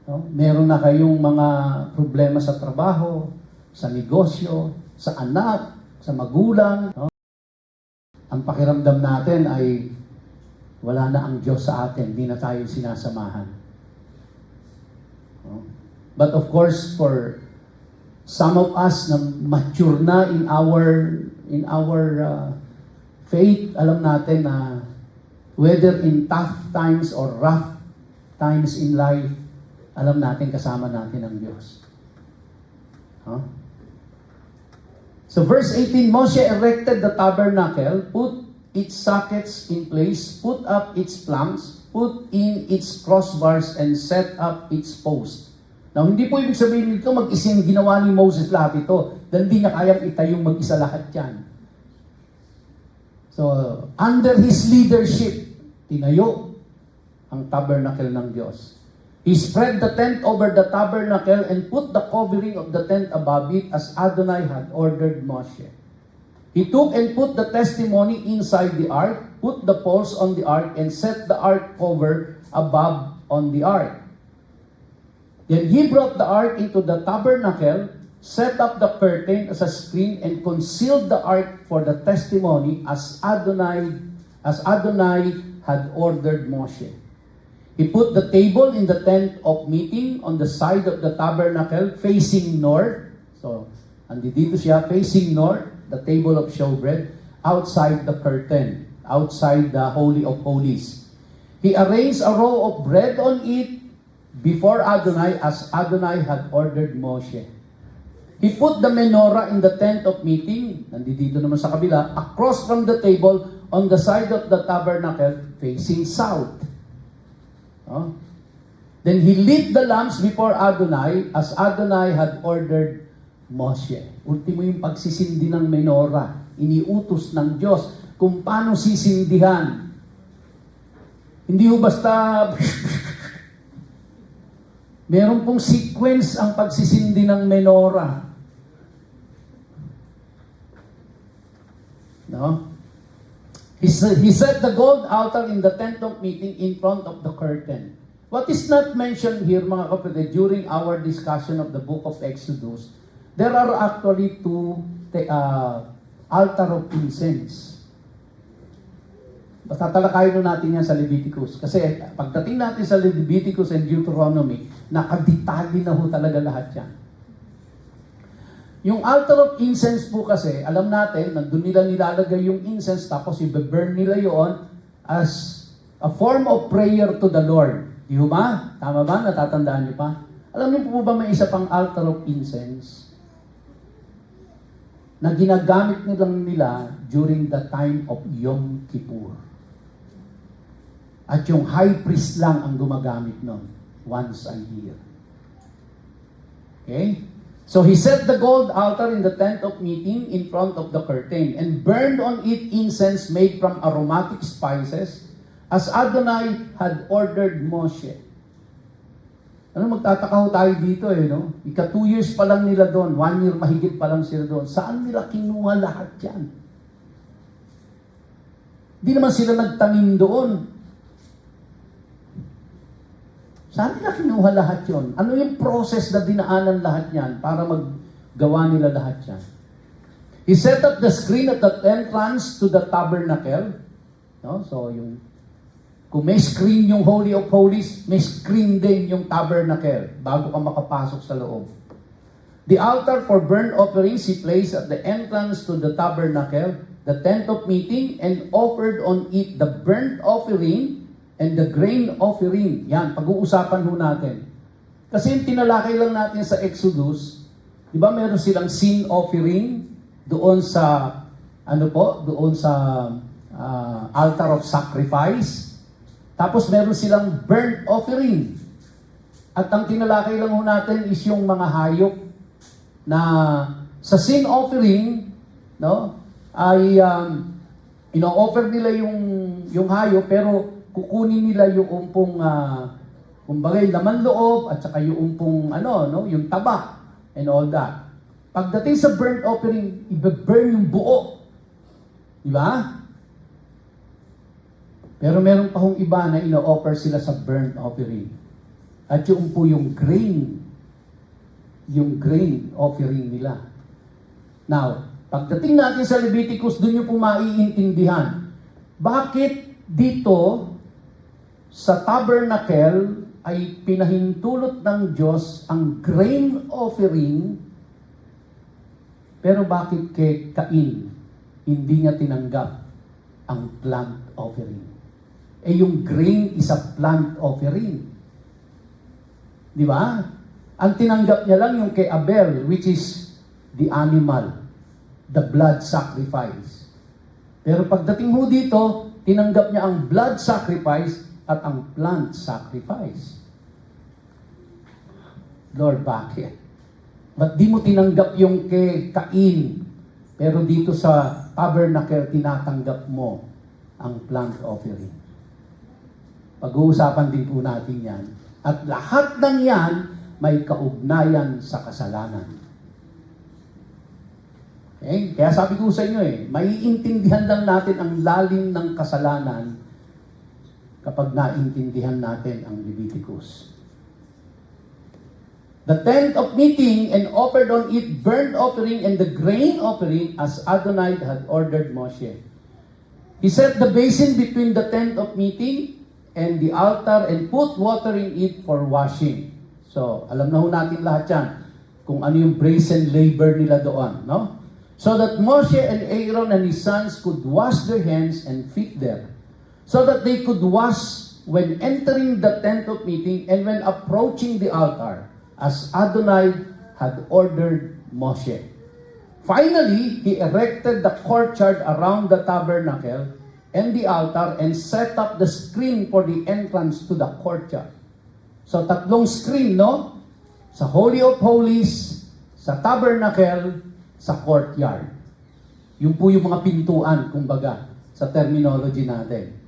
no? Meron na kayong mga problema sa trabaho, sa negosyo, sa anak, sa magulang. No? Ang pakiramdam natin ay wala na ang Diyos sa atin, hindi na tayo sinasamahan. No? But of course, for some of us na mature na in our faith, alam natin na whether in tough times or rough times in life, alam natin kasama natin ang Diyos. Huh? So verse 18, Moshe erected the tabernacle, put its sockets in place, put up its planks, put in its crossbars, and set up its post. Now, hindi po ibig sabihin nito mag-isang ginawa ni Moses lahat ito. Dahil hindi niya kayang itayong mag-isa lahat yan. So, under his leadership, tinayo ang tabernacle ng Diyos. He spread the tent over the tabernacle and put the covering of the tent above it as Adonai had ordered Moshe. He took and put the testimony inside the ark, put the poles on the ark, and set the ark cover above on the ark. Then he brought the ark into the tabernacle, set up the curtain as a screen, and concealed the ark for the testimony as Adonai had ordered Moshe. He put the table in the tent of meeting on the side of the tabernacle facing north. So, andito siya facing north, the table of showbread, outside the curtain, outside the Holy of Holies. He arranged a roll of bread on it before Adonai as Adonai had ordered Moshe. He put the menorah in the tent of meeting, nandito naman sa kabila, across from the table on the side of the tabernacle facing south. Oh. Then he lit the lamps before Adonai as Adonai had ordered Moshe. Ultimo yung pagsisindi ng menorah. Iniutos ng Diyos kung paano sisindihan. Hindi ho basta meron pong sequence ang pagsisindi ng menorah. No? He set the gold altar in the tent of meeting in front of the curtain. What is not mentioned here, mga kapatid, during our discussion of the book of Exodus, there are actually two altar of incense. Tatalakayin natin yan sa Leviticus. Kasi pagdating natin sa Leviticus and Deuteronomy, nakadetali na ho talaga lahat yan. Yung altar of incense po kasi, alam natin, nandun nila nilalagay yung incense, tapos i-burn nila yon as a form of prayer to the Lord. Di ba? Tama ba? Natatandaan niyo pa? Alam niyo po ba may isa pang altar of incense na ginagamit nila during the time of Yom Kippur? At yung high priest lang ang gumagamit nun once a year. Okay? So he set the gold altar in the tent of meeting in front of the curtain and burned on it incense made from aromatic spices as Adonai had ordered Moshe. Ano, magtataka ho tayo dito no? 2 years pa lang nila doon, 1 year mahigit pa lang sila doon. Saan nila kinuha lahat yan? Di naman sila nagtanim doon. Saan nila kinuha lahat yon? Ano yung process na dinaanan lahat yan para maggawa nila lahat yan? He set up the screen at the entrance to the tabernacle. No? So, kung may screen yung Holy of Holies, may screen din yung tabernacle bago ka makapasok sa loob. The altar for burnt offerings he placed at the entrance to the tabernacle, the tent of meeting, and offered on it the burnt offering and the grain offering. Yan, pag-uusapan ho natin. Kasi yung tinalakay lang natin sa Exodus, di ba meron silang sin offering doon sa, doon sa altar of sacrifice. Tapos meron silang burnt offering. At ang tinalakay lang ho natin is yung mga hayop na sa sin offering, no, ay ino-offer nila yung hayop, pero kukunin nila yung umpong kumbaga laman loob at saka yung umpong yung taba and all that. Pagdating sa burnt offering, i-burn yung buo. Di ba? Pero meron pa hong iba na ino-offer sila sa burnt offering. At yung po yung grain offering nila. Now, pagdating natin sa Leviticus, doon nyo po maiintindihan. Bakit dito sa tabernacle ay pinahintulot ng Diyos ang grain offering, pero bakit kay Cain hindi niya tinanggap ang plant offering? Yung grain is a plant offering. Di ba? Ang tinanggap niya lang yung kay Abel, which is the animal, the blood sacrifice. Pero pagdating ho dito, tinanggap niya ang blood sacrifice at ang plant sacrifice. Lord, bakit? Ba't di mo tinanggap yung kay Cain? Pero dito sa tabernacle, tinatanggap mo ang plant offering. Pag-uusapan din po natin yan. At lahat ng yan may kaugnayan sa kasalanan. Okay? Kaya sabi ko sa inyo maiintindihan lang natin ang lalim ng kasalanan kapag naintindihan natin ang Leviticus. The tent of meeting and offered on it burnt offering and the grain offering as Adonai had ordered Moshe. He set the basin between the tent of meeting and the altar and put water in it for washing. So, alam na ho natin lahat yan kung ano yung brazen labor nila doon, no? So that Moshe and Aaron and his sons could wash their hands and feet there. So that they could wash when entering the tent of meeting and when approaching the altar, as Adonai had ordered Moshe. Finally, he erected the courtyard around the tabernacle and the altar and set up the screen for the entrance to the courtyard. So, tatlong screen, no? Sa Holy of Holies, sa tabernacle, sa courtyard. Yung po yung mga pintuan, kumbaga, sa terminology natin.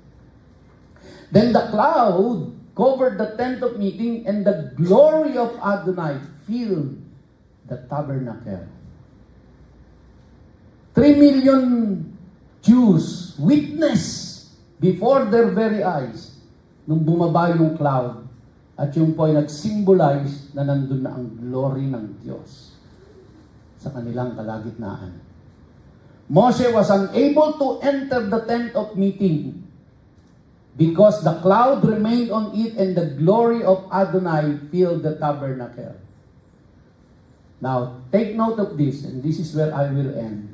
Then the cloud covered the tent of meeting and the glory of Adonai filled the tabernacle. 3 million Jews witness before their very eyes nung bumaba yung cloud at yung po ay nag-symbolize na nandun na ang glory ng Diyos sa kanilang kalagitnaan. Moshe was unable to enter the tent of meeting because the cloud remained on it and the glory of Adonai filled the tabernacle. Now, take note of this, and this is where I will end.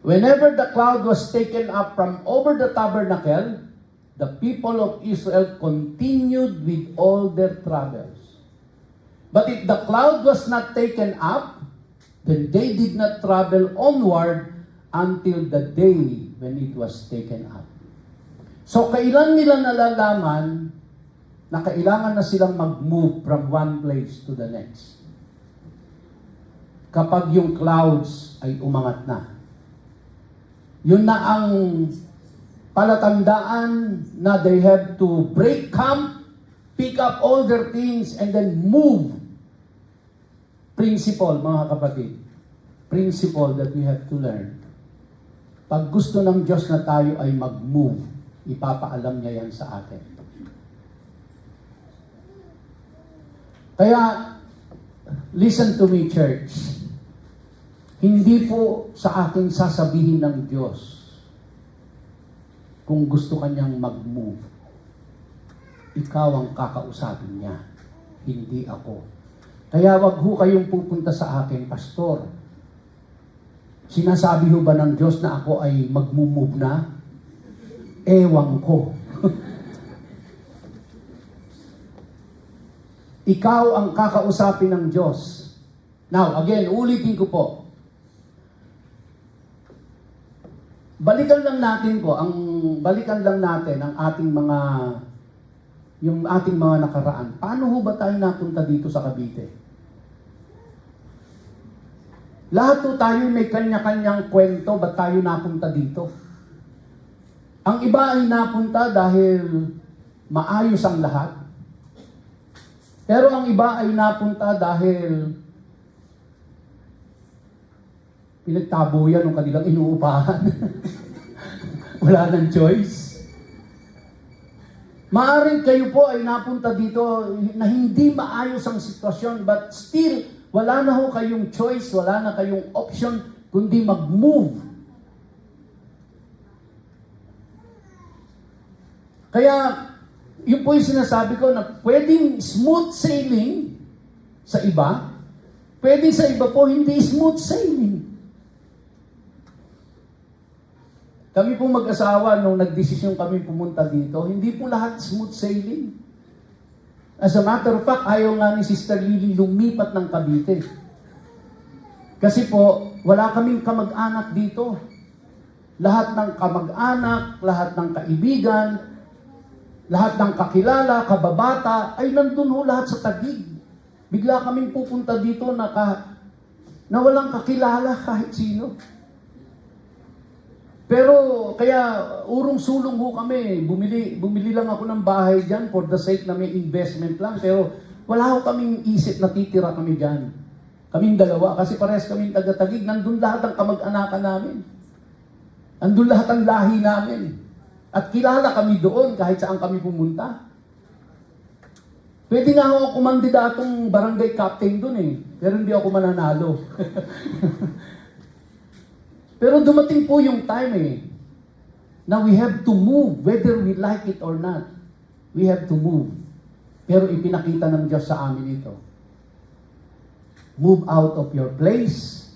Whenever the cloud was taken up from over the tabernacle, the people of Israel continued with all their travels. But if the cloud was not taken up, then they did not travel onward until the day when it was taken up. So, kailan nila nalalaman na kailangan na silang mag-move from one place to the next? Kapag yung clouds ay umangat na. Yun na ang palatandaan na they have to break camp, pick up all their things, and then move. Principle, mga kapatid. Principle that we have to learn. Pag gusto ng Diyos na tayo ay mag-move, ipapaalam niya yan sa atin. Kaya, listen to me, church. Hindi po sa akin sasabihin ng Diyos kung gusto kanyang mag-move. Ikaw ang kakausapin niya, hindi ako. Kaya wag ho kayong pupunta sa akin, Pastor. Sinasabi ho ba ng Diyos na ako ay mag-move na? Ewan ko. Ikaw ang kakausapin ng Diyos. Now, again, ulitin ko po. Balikan lang natin ang ating mga nakaraan. Paano ho ba tayo napunta dito sa Cavite? Lahat ho tayo may kanya-kanyang kwento ba't tayo napunta dito. Ang iba ay napunta dahil maayos ang lahat. Pero ang iba ay napunta dahil pinagtabuyan ng kanilang inuupahan. Wala nang choice. Maaring kayo po ay napunta dito na hindi maayos ang sitwasyon, but still, wala na ho kayong choice, wala na kayong option, kundi mag-move. Kaya, yun po yung sinasabi ko na pwedeng smooth sailing sa iba, pwedeng sa iba po hindi smooth sailing. Kami po mag-asawa, nung nagdesisyon kami pumunta dito, hindi po lahat smooth sailing. As a matter of fact, ayaw nga ni Sister Lily lumipat ng Cavite. Kasi po, wala kaming kamag-anak dito. Lahat ng kamag-anak, lahat ng kaibigan, lahat ng kakilala, kababata, ay nandun ho lahat sa Taguig. Bigla kaming pupunta dito na walang kakilala kahit sino. Pero, kaya, urong-sulong ho kami. Bumili lang ako ng bahay dyan for the sake na may investment lang. Pero, wala ho kaming isip na titira kami dyan. Kaming dalawa, kasi parehas kaming taga-Taguig. Nandun lahat ang kamag-anakan namin. Nandun lahat ang lahi namin. At kilala kami doon kahit saan kami pumunta. Pwede nga ako kumandidatong barangay captain doon eh. Pero hindi ako mananalo. Pero dumating po yung time eh. Now we have to move whether we like it or not. We have to move. Pero ipinakita ng Diyos sa amin ito. Move out of your place.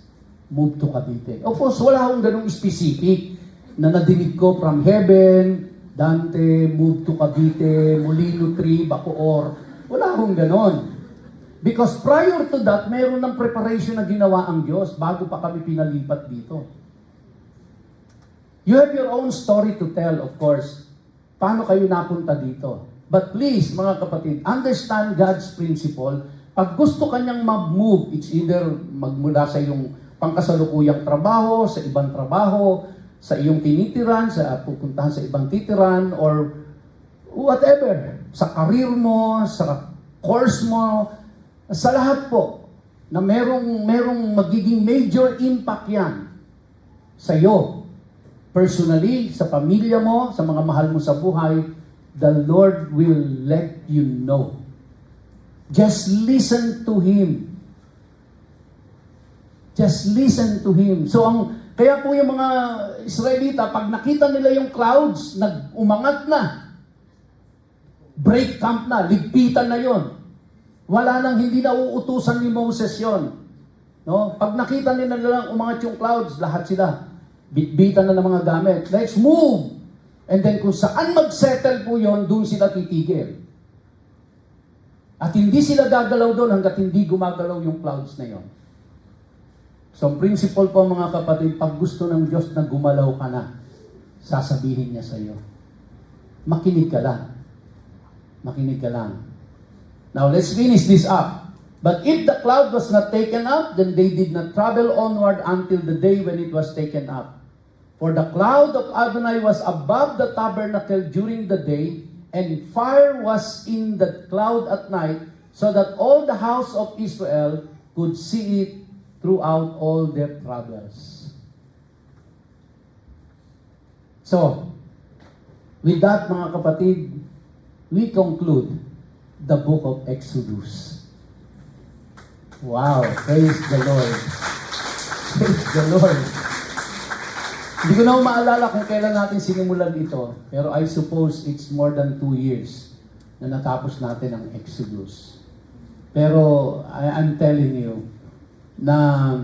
Move to Cavite. Of course, wala akong ganung specific na nadinig ko from heaven, Dante, move to Cavite, Molino 3, Bacoor. Wala akong ganon. Because prior to that, mayroon ng preparation na ginawa ang Diyos bago pa kami pinalipat dito. You have your own story to tell, of course. Paano kayo napunta dito? But please, mga kapatid, understand God's principle. Pag gusto kanyang mag-move, it's either magmula sa iyong pangkasalukuyang trabaho, sa ibang trabaho, sa iyong tinitiran, sa pupuntahan sa ibang titiran, or whatever, sa career mo, sa course mo, sa lahat po, na merong magiging major impact yan sa iyo. Personally, sa pamilya mo, sa mga mahal mo sa buhay, the Lord will let you know. Just listen to Him. Just listen to Him. So, kaya po yung mga Israelita, pag nakita nila yung clouds, umangat na. Break camp na, ligpitan na yon. Wala nang hindi na uutusan ni Moses yon. No? Pag nakita nila lang umangat yung clouds, lahat sila bitbitan na ng mga gamit. Let's move! And then kung saan mag-settle po yon, doon sila titigil. At hindi sila gagalaw doon hanggat hindi gumagalaw yung clouds na yon. So, ang principle po mga kapatid, pag gusto ng Diyos na gumalaw ka na, sasabihin niya sa iyo. Makinig ka lang. Makinig ka lang. Now, let's finish this up. But if the cloud was not taken up, then they did not travel onward until the day when it was taken up. For the cloud of Adonai was above the tabernacle during the day, and fire was in the cloud at night, so that all the house of Israel could see it throughout all their travels. So, with that mga kapatid, we conclude the book of Exodus. Wow, praise the Lord. Praise the Lord. Hindi ko na maalala kung kailan natin sinimulan ito, pero I suppose it's more than 2 years na natapos natin ang Exodus. Pero I'm telling you na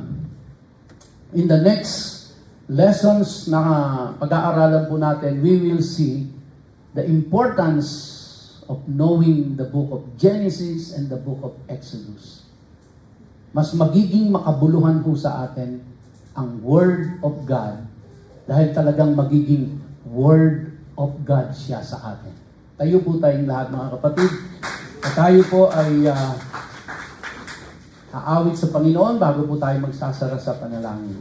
in the next lessons na pag-aaralan po natin, we will see the importance of knowing the book of Genesis and the book of Exodus. Mas magiging makabuluhan po sa atin ang Word of God dahil talagang magiging Word of God siya sa atin. Tayo po tayong lahat mga kapatid. At tayo po ay aawit sa Panginoon bago po tayo magsasara sa panalangin.